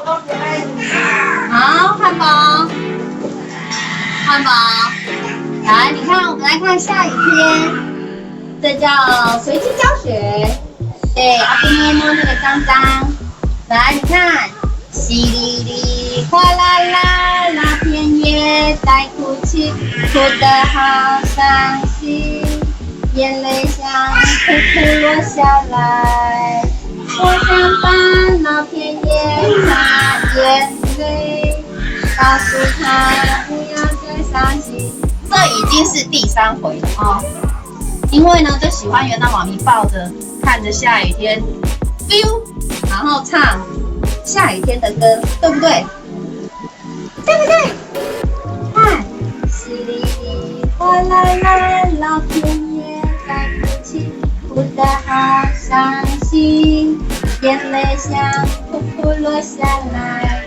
好，汉堡，汉堡。来，你看，我们来看下雨天，这叫随机教学。对，阿斌捏摸那个脏脏。来，你看，淅沥沥，哗啦啦，那片叶在哭泣，哭得好伤心，眼泪像瀑布落下来。我想把那片叶擦眼泪，告诉他不要再伤心。这已经是第3回了哦，因为呢就喜欢圆到妈咪抱着看着下雨天 ，feel， 然后唱下雨天的歌，对不对？对不对？看，淅沥沥，哗啦啦，老天爷在哭泣，哭得好伤心，眼泪像瀑布落下来，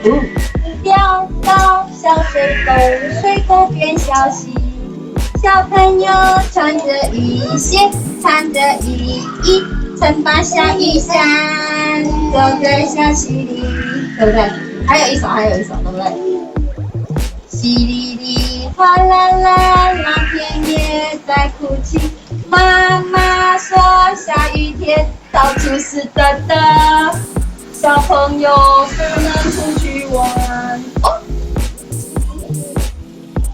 掉到小水沟，水沟变小溪。小朋友穿着雨鞋，穿着雨衣，曾把小雨伞丢在小溪里，对不对？还有一首，对不对？淅沥沥，哗啦啦，老天爷在哭泣。妈妈说下雨天到处是的，小朋友不能出去玩哦，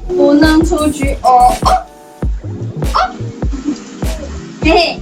不能出去哦。嘿嘿。